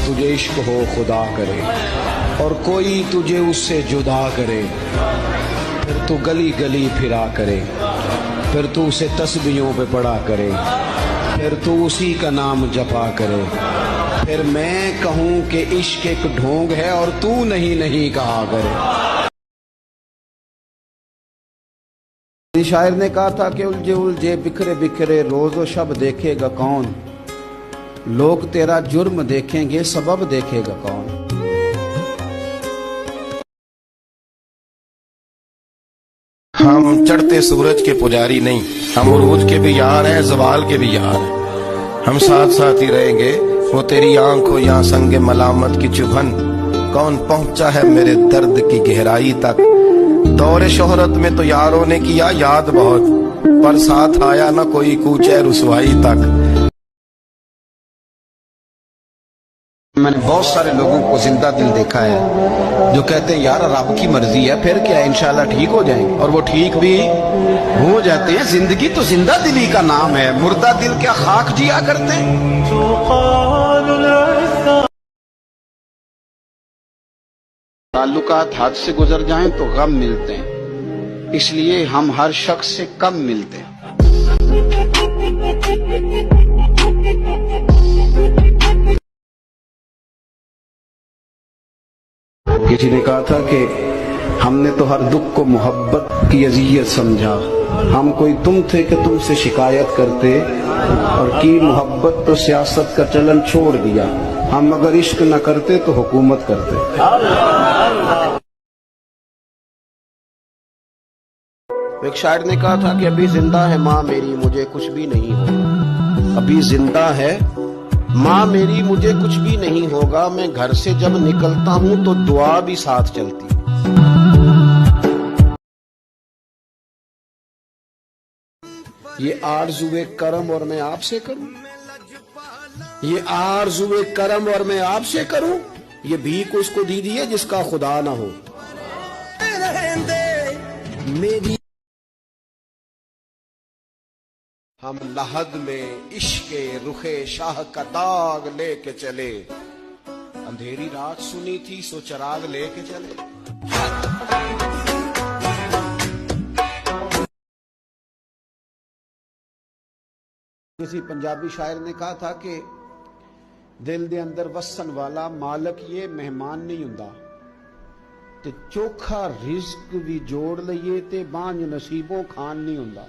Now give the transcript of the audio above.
تجھے عشق ہو خدا کرے اور کوئی تجھے اس سے جدا کرے، پھر تو گلی گلی پھرا کرے، پھر تو اسے تسبیحوں پہ پڑھا کرے، پھر تو اسی کا نام جپا کرے، پھر میں کہوں کہ عشق ایک ڈھونگ ہے اور تو نہیں کہا کرے۔ شاعر نے کہا تھا کہ الجھے الجھے بکھرے بکھرے روز و شب دیکھے گا کون، لوگ تیرا جرم دیکھیں گے سبب دیکھے گا کون۔ ہم چڑھتے سورج کے پجاری نہیں، ہم عروج کے بھی یار ہیں، زوال کے بھی یار ہیں، ہم ساتھ ساتھ ہی رہیں گے۔ وہ تیری آنکھ ہو یا سنگ ملامت کی چبھن، کون پہنچا ہے میرے درد کی گہرائی تک۔ دور شہرت میں تو یاروں نے کیا یاد بہت، پر ساتھ آیا نہ کوئی کوچے رسوائی تک۔ میں نے بہت سارے لوگوں کو زندہ دل دیکھا ہے جو کہتے ہیں یار رب کی مرضی ہے، پھر کیا انشاءاللہ ٹھیک ہو جائیں گے، اور وہ ٹھیک بھی ہو جاتے ہیں۔ زندگی تو زندہ دلی کا نام ہے، مردہ دل کیا خاک جیا کرتے ہیں؟ تعلقات حد سے گزر جائیں تو غم ملتے ہیں، اس لیے ہم ہر شخص سے کم ملتے ہیں۔ کسی نے کہا تھا کہ ہم نے تو ہر دکھ کو محبت کی اذیت سمجھا، ہم کوئی تم تھے کہ تم سے شکایت کرتے، اور کی محبت تو سیاست کا چلن چھوڑ دیا، ہم اگر عشق نہ کرتے تو حکومت کرتے۔ ایک شاعر نے کہا تھا کہ ابھی زندہ ہے ماں میری مجھے کچھ بھی نہیں ہوگا، ابھی زندہ ہے ماں میری مجھے کچھ بھی نہیں ہوگا، میں گھر سے جب نکلتا ہوں تو دعا بھی ساتھ چلتی۔ یہ آرزوئے کرم اور میں آپ سے کروں، یہ آرزوئے کرم اور میں آپ سے کروں، یہ بھیک اس کو دی ہے جس کا خدا نہ ہو۔ میری ہم لحد میں عشق رخ شاہ کا داغ لے کے چلے، اندھیری رات سنی تھی سو چراغ لے کے چلے۔ کسی پنجابی شاعر نے کہا تھا کہ دل دے اندر وسن والا مالک یہ مہمان نہیں ہوندا، تے چوکھا رزق بھی جوڑ لئیے تے بانج نصیبوں کھان نہیں ہوندا۔